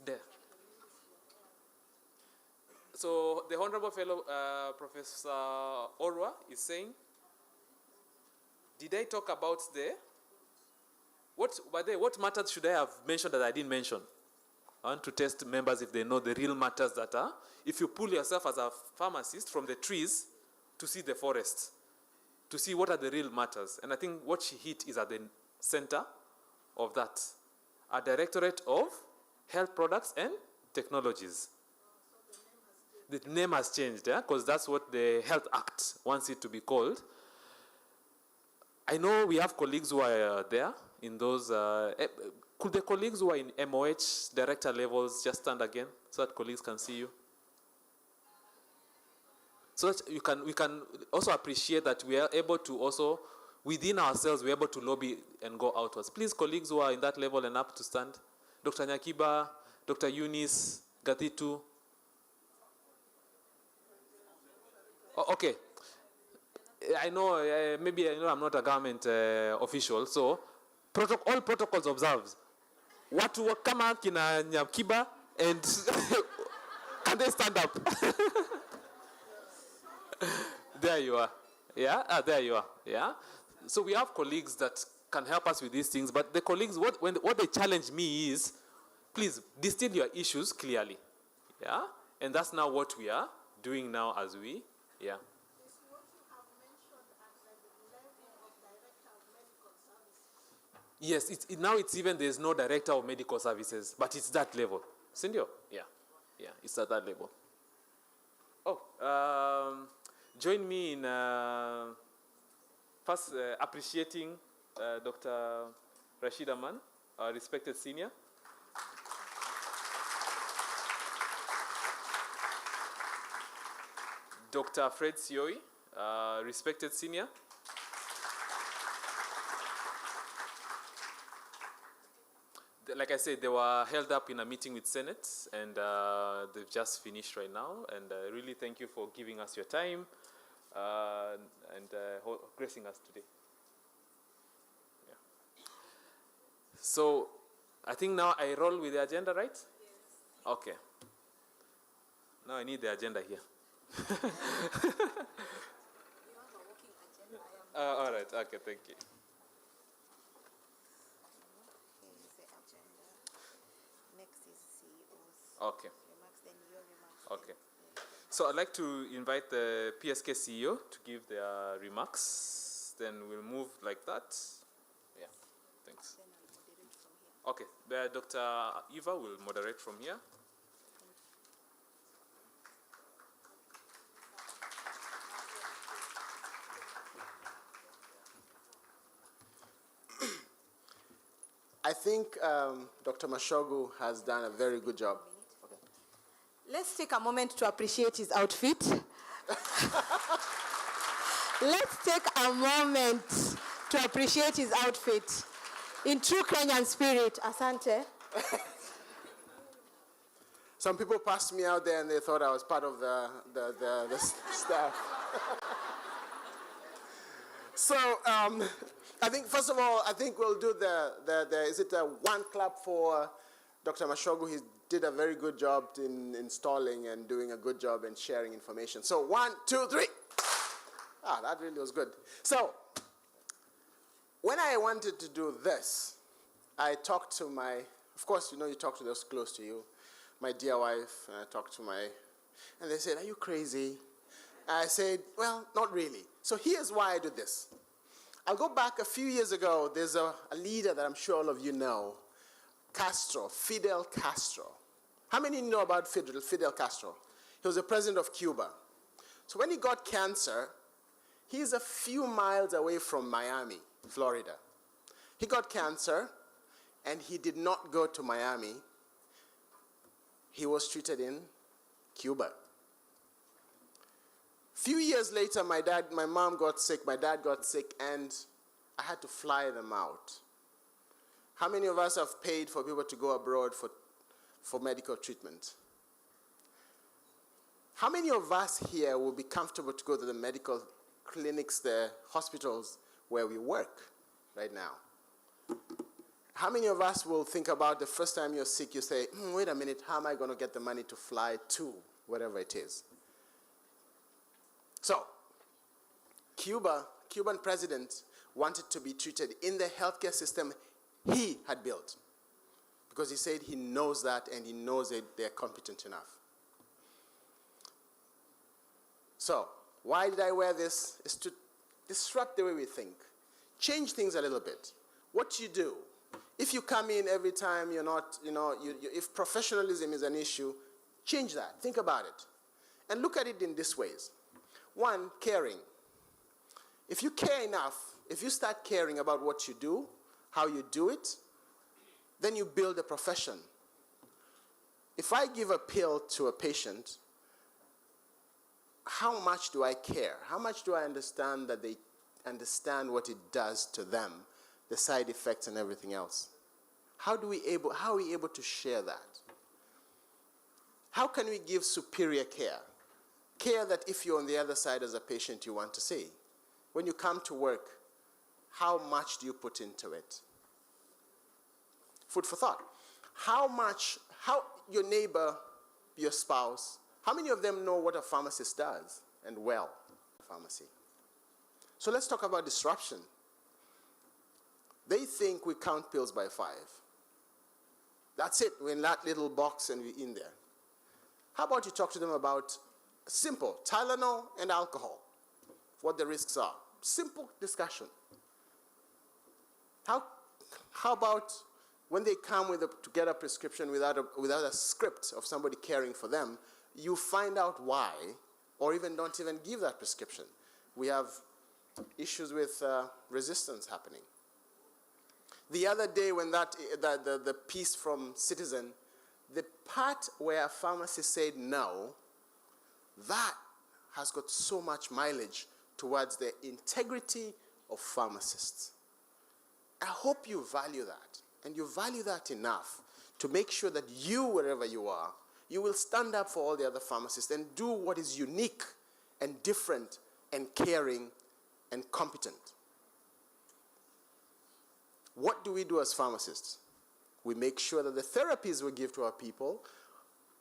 There. So the Honorable Fellow Professor Orwa is saying, did I talk about what matters should I have mentioned that I didn't mention? I want to test members if they know the real matters that are, if you pull yourself as a pharmacist from the trees to see the forest, to see what are the real matters. And I think what she hit is at the center of that. A Directorate of Health Products and Technologies. The name has changed, because that's what the Health Act wants it to be called. I know we have colleagues who are there in those. Could the colleagues who are in MOH director levels just stand again so that colleagues can see you? So that we can also appreciate that we are able to also, within ourselves, we're able to lobby and go outwards. Please, colleagues who are in that level and up to stand. Dr. Nyakiba, Dr. Eunice, Gatitu. Oh, okay. I know, maybe I know I'm not a government official, so all protocols observed. Watu kama kina Nyakiba and can they stand up? There you are. Yeah, there you are. Yeah. So we have colleagues that can help us with these things, but the colleagues, what they challenge me is, please distill your issues clearly. Yeah, and that's now what we are doing now as we, yeah. Yes, now it's even, there's no director of medical services, but it's that level. Sindio? Yeah, it's at that level. Oh, join me in first appreciating Dr. Rashid Aman, our respected senior. Dr. Fred Sioi, respected senior. Like I said, they were held up in a meeting with Senate, and they've just finished right now. And really thank you for giving us your time and gracing us today. Yeah. So I think now I roll with the agenda, right? Yes. Okay. Now I need the agenda here. You have a working agenda. All right. Okay. Thank you. Okay. Okay. So I'd like to invite the PSK CEO to give their remarks. Then we'll move like that. Yeah. Thanks. Okay. Dr. Eva will moderate from here. I think Dr. Mashogu has done a very good job. Okay. Let's take a moment to appreciate his outfit. Let's take a moment to appreciate his outfit. In true Kenyan spirit, asante. Some people passed me out there and they thought I was part of the staff. So, I think, first of all, we'll do is it a one clap for Dr. Mashogu? He did a very good job in installing and doing a good job in sharing information. So 1, 2, 3. That really was good. So when I wanted to do this, I talked to my Of course, you know, you talk to those close to you. My dear wife, and I talked to and they said, are you crazy? I said, well, not really. So here's why I do this. I'll go back a few years ago. There's a leader that I'm sure all of you know, Fidel Castro. How many know about Fidel Castro? He was the president of Cuba. So when he got cancer, he's a few miles away from Miami, Florida. He got cancer, and he did not go to Miami. He was treated in Cuba. Few years later, my mom got sick, my dad got sick, and I had to fly them out. How many of us have paid for people to go abroad for medical treatment? How many of us here will be comfortable to go to the medical clinics, the hospitals where we work right now? How many of us will think about the first time you're sick, you say, wait a minute, how am I going to get the money to fly to whatever it is? So, Cuban president wanted to be treated in the healthcare system he had built, because he said he knows that and he knows that they're competent enough. So, why did I wear this? Is to disrupt the way we think. Change things a little bit. What you do, if you come in every time you're not, if professionalism is an issue, change that. Think about it. And look at it in these ways. One, caring. If you care enough, if you start caring about what you do, how you do it, then you build a profession. If I give a pill to a patient, how much do I care? How much do I understand that they understand what it does to them, the side effects and everything else? How are we able to share that? How can we give superior care? Care that if you're on the other side as a patient, you want to see. When you come to work, how much do you put into it? Food for thought. How your neighbor, your spouse, how many of them know what a pharmacist does and well, pharmacy? So let's talk about disruption. They think we count pills by 5. That's it. We're in that little box and we're in there. How about you talk to them about simple Tylenol and alcohol, what the risks are? Simple discussion. How about when they come to get a prescription without a script of somebody caring for them, you find out why, or even don't even give that prescription. We have issues with resistance happening. The other day when the piece from Citizen, the part where a pharmacist said no, that has got so much mileage towards the integrity of pharmacists. I hope you value that, and you value that enough to make sure that you, wherever you are, you will stand up for all the other pharmacists and do what is unique and different and caring and competent. What do we do as pharmacists? We make sure that the therapies we give to our people,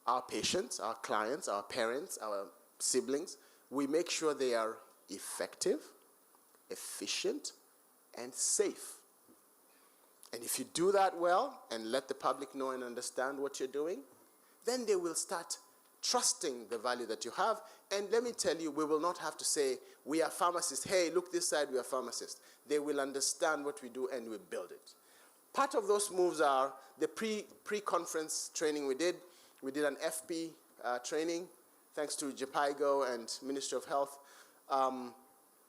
our patients, our clients, our parents, our siblings, we make sure they are effective, efficient, and safe. And if you do that well and let the public know and understand what you're doing, then they will start trusting the value that you have. And let me tell you, we will not have to say, we are pharmacists. Hey, look this side, we are pharmacists. They will understand what we do and we build it. Part of those moves are the pre-conference training we did. We did an FP training, thanks to JPIGO and Ministry of Health.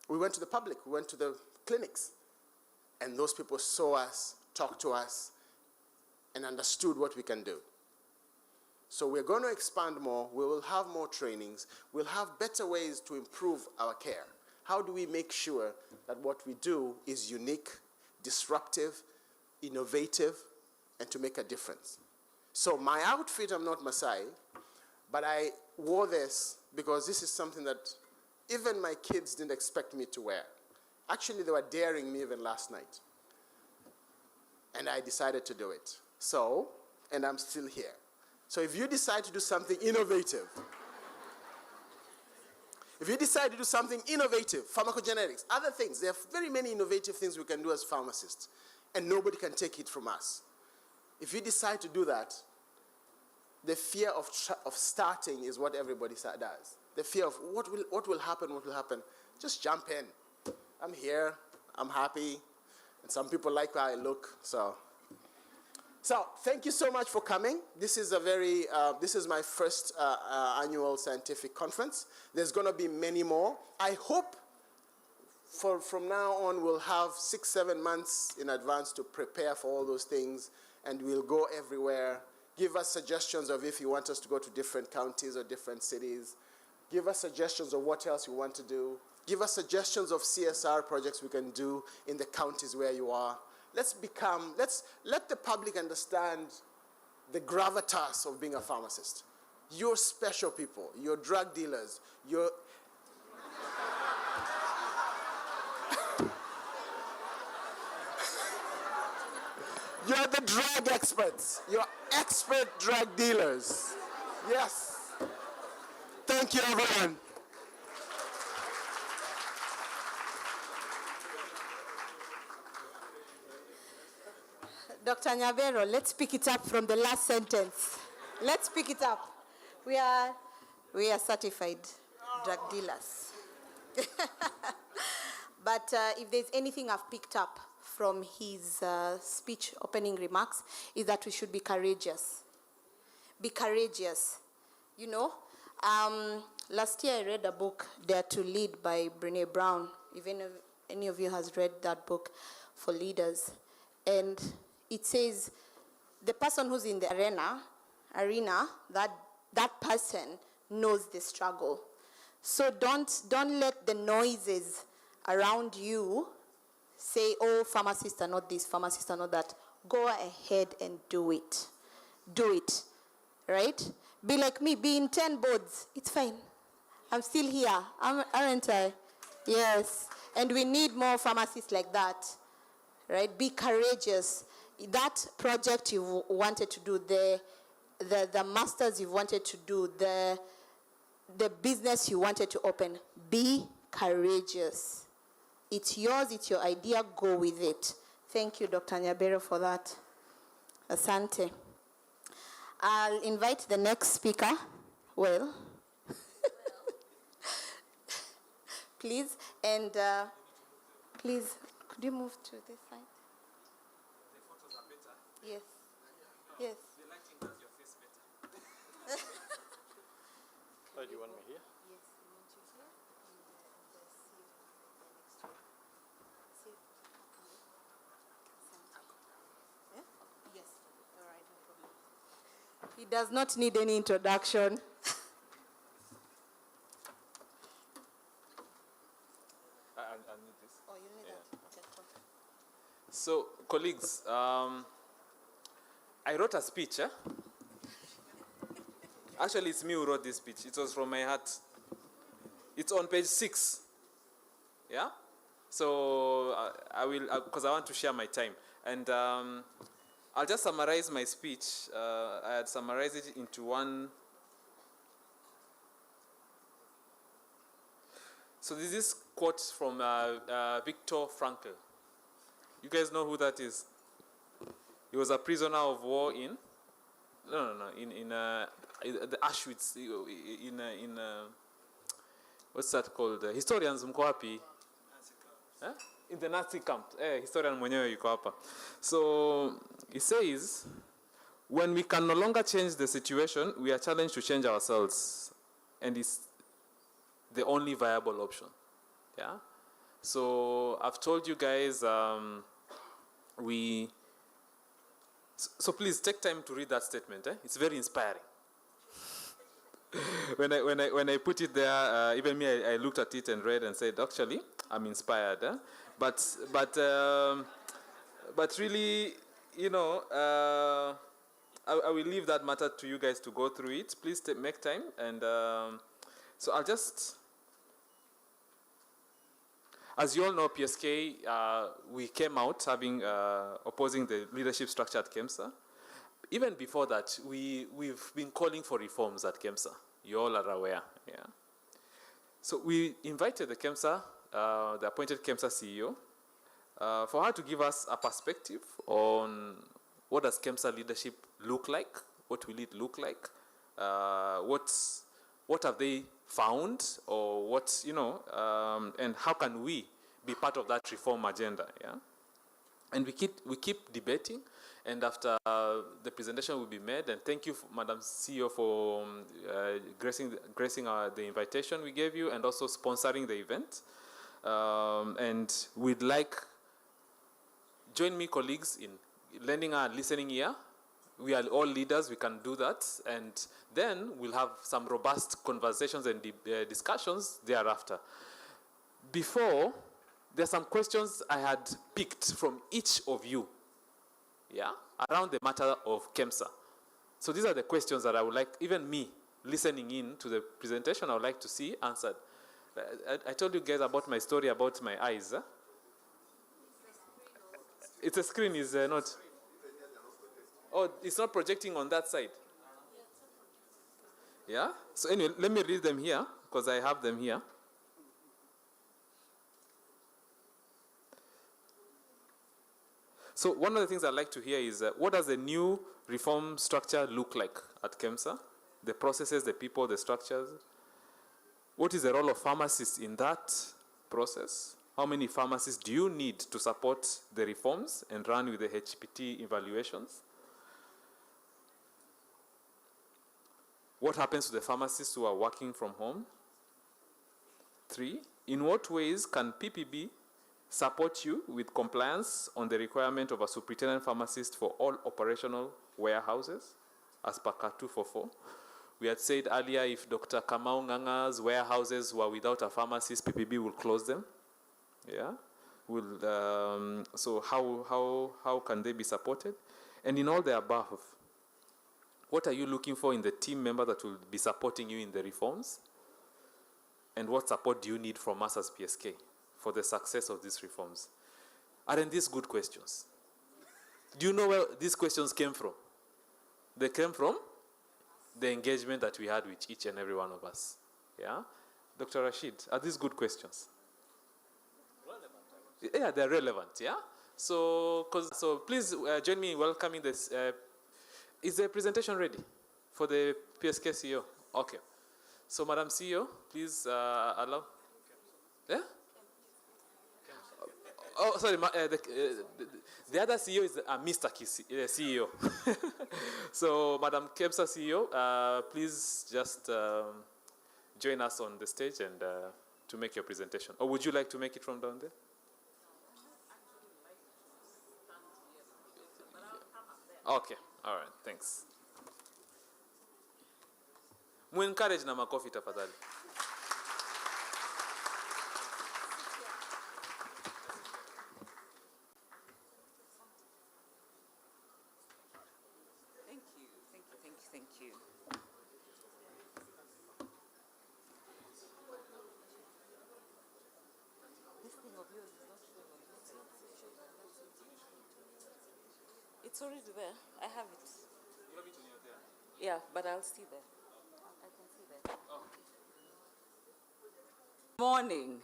We went to the public, we went to the clinics, and those people saw us, talked to us, and understood what we can do. So we're going to expand more. We will have more trainings. We'll have better ways to improve our care. How do we make sure that what we do is unique, disruptive, innovative, and to make a difference? So my outfit, I'm not Maasai, but I wore this because this is something that even my kids didn't expect me to wear. Actually, they were daring me even last night. And I decided to do it. So, and I'm still here. So if you decide to do something innovative, pharmacogenetics, other things, there are very many innovative things we can do as pharmacists, and nobody can take it from us. If you decide to do that, the fear of starting is what everybody does. The fear of what will happen. Just jump in. I'm here, I'm happy, and some people like how I look, so thank you so much for coming. This is this is my first annual scientific conference. There's going to be many more. I hope from now on we'll have 6-7 months in advance to prepare for all those things, and we'll go everywhere. Give us suggestions of if you want us to go to different counties or different cities. Give us suggestions of what else you want to do. Give us suggestions of CSR projects we can do in the counties where you are. Let's let the public understand the gravitas of being a pharmacist. You're special people. You're drug dealers. You're the drug experts. You're expert drug dealers. Yes. Thank you, everyone. Dr. Nyabero, let's pick it up from the last sentence. Let's pick it up. We are certified drug dealers. But if there's anything I've picked up from his speech opening remarks, is that we should be courageous. Be courageous. You know, last year I read a book, Dare to Lead by Brené Brown. If any of you has read that book, for leaders. And it says the person who's in the arena, that person knows the struggle. So don't let the noises around you say, oh, pharmacists are not this, pharmacists are not that. Go ahead and do it. Do it, right? Be like me, be in 10 boards. It's fine. I'm still here, aren't I? Yes. And we need more pharmacists like that, right? Be courageous. That project you wanted to do, the masters you wanted to do, the business you wanted to open, be courageous. It's yours, it's your idea, go with it. Thank you, Dr. Nyabero, for that. Asante. I'll invite the next speaker. Well, please, and please, could you move to this side? Yes. Yes. The lighting does your face better. Oh, do you want me here? Yes, I want you here. And the seat next to you. Seat. Yeah? Yes. All right, no problem. He does not need any introduction. I need this. Oh, you need that? Okay, cool. So, colleagues, I wrote a speech. Actually, it's me who wrote this speech. It was from my heart. It's on page 6. Yeah? So, I will, because I want to share my time. And I'll just summarize my speech. I had summarized it into one. So, this is quote from Viktor Frankl. You guys know who that is? He was a prisoner of war in the Auschwitz, what's that called? Historians mko wapi? In the Nazi camp. Historian mwenyewe yuko hapa. So he says, when we can no longer change the situation, we are challenged to change ourselves, and it's the only viable option. Yeah. So I've told you guys, So please take time to read that statement. It's very inspiring. when I put it there, even me, I looked at it and read and said, actually, I'm inspired. But really, you know, I will leave that matter to you guys to go through it. Please make time, and so I'll just. As you all know, PSK, we came out having opposing the leadership structure at KEMSA. Even before that, we've been calling for reforms at KEMSA. You all are aware, yeah. So we invited the KEMSA, the appointed KEMSA CEO, for her to give us a perspective on what does KEMSA leadership look like? What will it look like? What have they found, or what, and how can we be part of that reform agenda? Yeah, and we keep debating, and after the presentation will be made. And thank you, Madam CEO, for gracing the invitation we gave you, and also sponsoring the event. And we'd like, join me, colleagues, in lending our listening ear. We are all leaders, we can do that, and then we'll have some robust conversations and discussions thereafter. Before, there are some questions I had picked from each of you, yeah, around the matter of KEMSA. So these are the questions that I would like, even me, listening in to the presentation, I would like to see answered. I told you guys about my story about my eyes. Huh? It's a screen, is not... Oh, it's not projecting on that side. Yeah? So anyway, let me read them here, because I have them here. So one of the things I'd like to hear is, what does the new reform structure look like at KEMSA? The processes, the people, the structures. What is the role of pharmacists in that process? How many pharmacists do you need to support the reforms and run with the HPT evaluations? What happens to the pharmacists who are working from home? 3, in what ways can PPB support you with compliance on the requirement of a superintendent pharmacist for all operational warehouses, as per CAR 244? We had said earlier, if Dr. Kamau Nganga's warehouses were without a pharmacist, PPB will close them. Yeah? So how can they be supported? And in all the above, what are you looking for in the team member that will be supporting you in the reforms? And what support do you need from us as PSK for the success of these reforms? Aren't these good questions? Do you know where these questions came from? They came from the engagement that we had with each and every one of us. Yeah? Dr. Rashid, are these good questions? Relevant. Yeah, they're relevant, yeah? So please join me in welcoming this. Is the presentation ready for the PSK CEO? Okay. So, Madam CEO, please allow. Yeah? Oh, sorry. The other CEO is Mr. CEO. So, Madam KEMSA CEO, please just join us on the stage and to make your presentation. Or would you like to make it from down there? Okay. All right, thanks. Mu-encourage na makofi tafadhali. Thank you. This thing of yours is not showing. It's already there. I have it. You have it when you're there? Yeah, but I'll see there. I can see there. Oh. Morning.